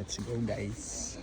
Let's go guys.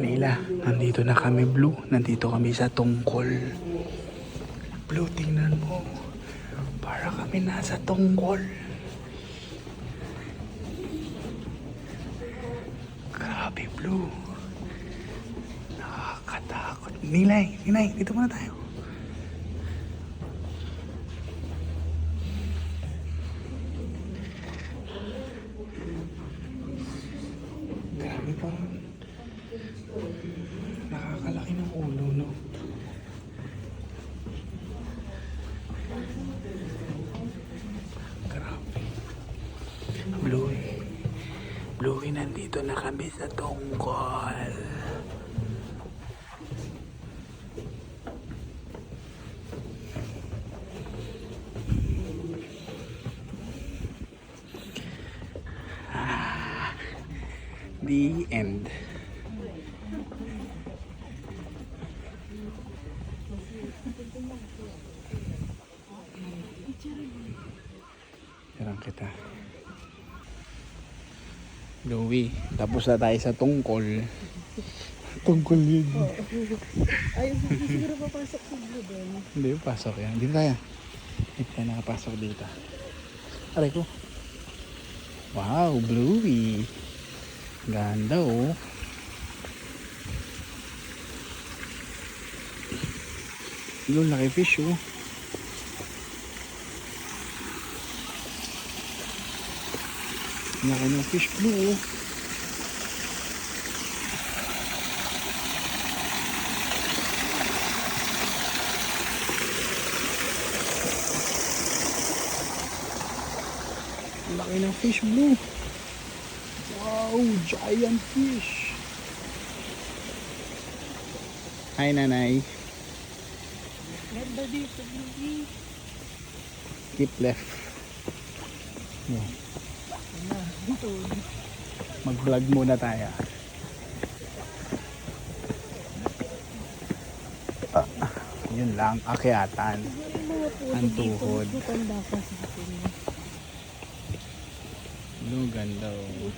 Nila, nandito na kami Blue. Nandito kami sa tungkol. Blue, tingnan mo. Para kami nasa tungkol. Grabe Blue. Nakakatakot. Nilay, dito muna tayo. Grabe, parang nakakalaki ng ulo, no? Grabe. Bluey, nandito na kami sa tungkol. The end. Tirang kita. Louie, tapos na tayo sa tungkol. Tungkol yun. Ay, siguro papasok sa blue doon. Hindi, pasok yan. Hindi tayo. Hindi tayo nakapasok dito. Aray ko. Wow, Bluey. Ganda oh. Doon, laki fish oh. Laki ng fish Blue oh. Laki ng fish Blue. Wow, giant fish. Hi nanay. Ganda dito, Bluey. Keep left. Yeah. Dito. Mag-vlog muna tayo. Yun lang, akyatan. Ang tuhod. Matanda pa sa atin. Ano, ganda oh.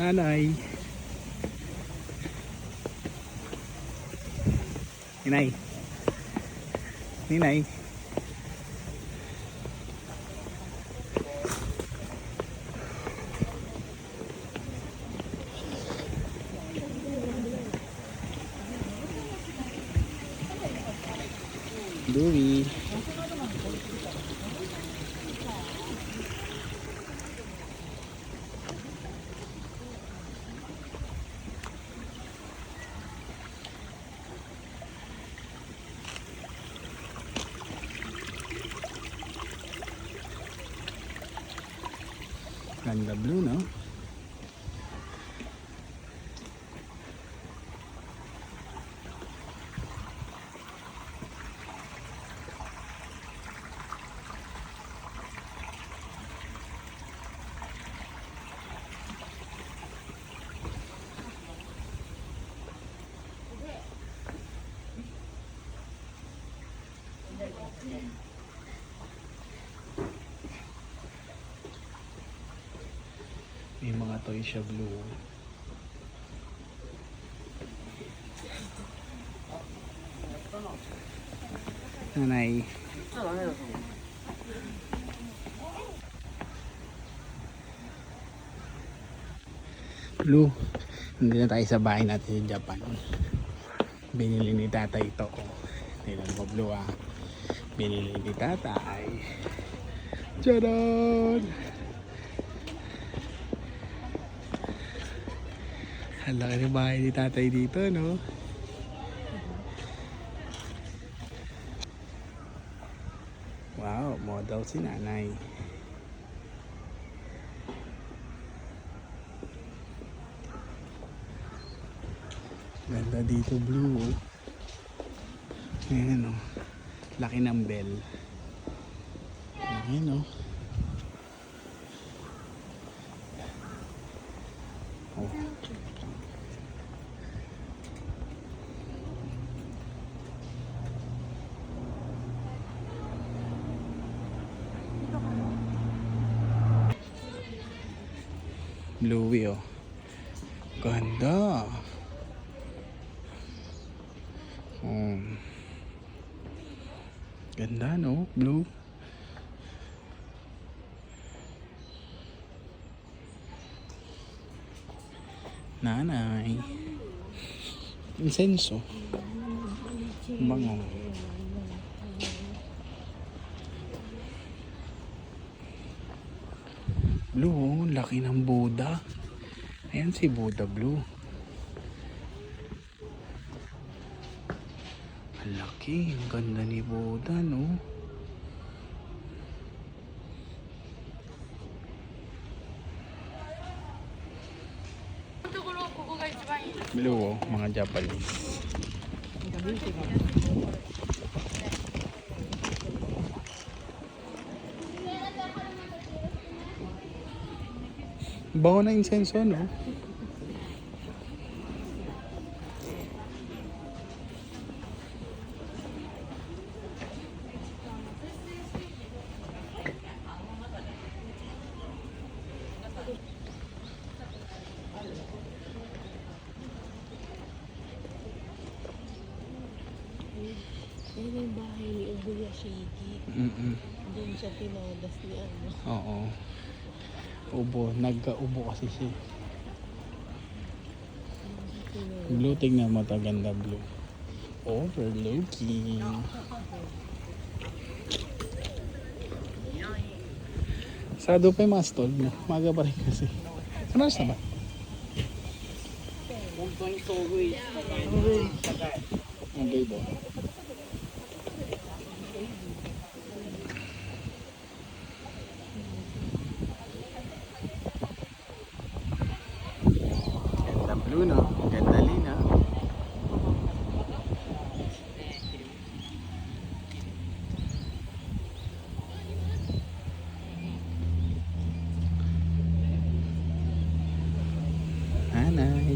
Nanay. Ninay. Ninay. Bluey. Ganda Blue, no? May mga toy siya blue. Nanay. Blue, hindi na tayo sa bahay natin sa Japan. Binili ni tatay ito. Tingnan mo Blue ah. Binili ni tatay. Tcharan! Ang laki ng bahay ni tatay dito, no? Wow, model si nanay. Ganda dito Blue. Ayan o. Laki ng bell. Ayan o. Oh. Bluey oh. Ganda. Ganda no, Blue. Nanay. Insenso. Bango. Blue, laki ng Buddha. Ayan si Buddha Blue. Ang laki, ang ganda ni Buddha, no? Blue, oh, mga Japanese. Bango na insenso, no? Ayun yung bahay ni Ubuya Shiki. Doon siya tinadas ni ano. Oo. Ubo, nagka-ubo kasi siya. Blue, tingnan mo ito, ganda Blue. Overlooking. Sarado pa yung mga stall mo. Maga pa rin kasi. Ano oras na ba? Okay ba? Ganda Blue, no? Ganda Lina. Nanay.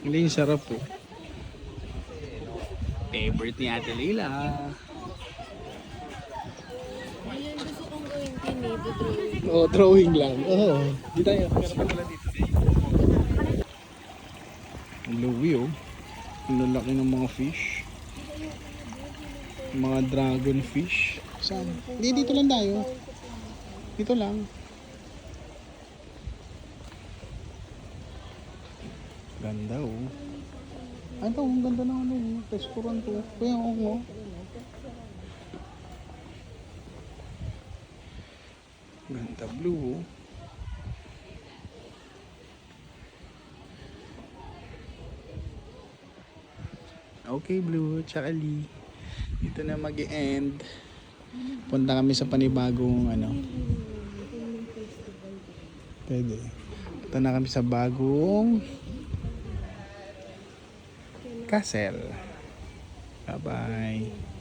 Hindi yung sarap po. Favorite ni Ate Leila. Ayun, gusto kong gawin kinito drawing. Oh, drawing lang. Oh, di tayo. Louie oh. Ang lalaki ng mga fish. Mga dragon fish. Saan? Hindi, dito lang tayo. Dito lang. Ganda oh. Ano, ang ganda ng ano, restaurant to. Kaya ako. Ganda Blue oh. Okay Blue, tsaka Lee. Dito na mag-e-end. Punta kami sa panibagong ano. Pwede. Punta na kami sa bagong Castle. Bye-bye.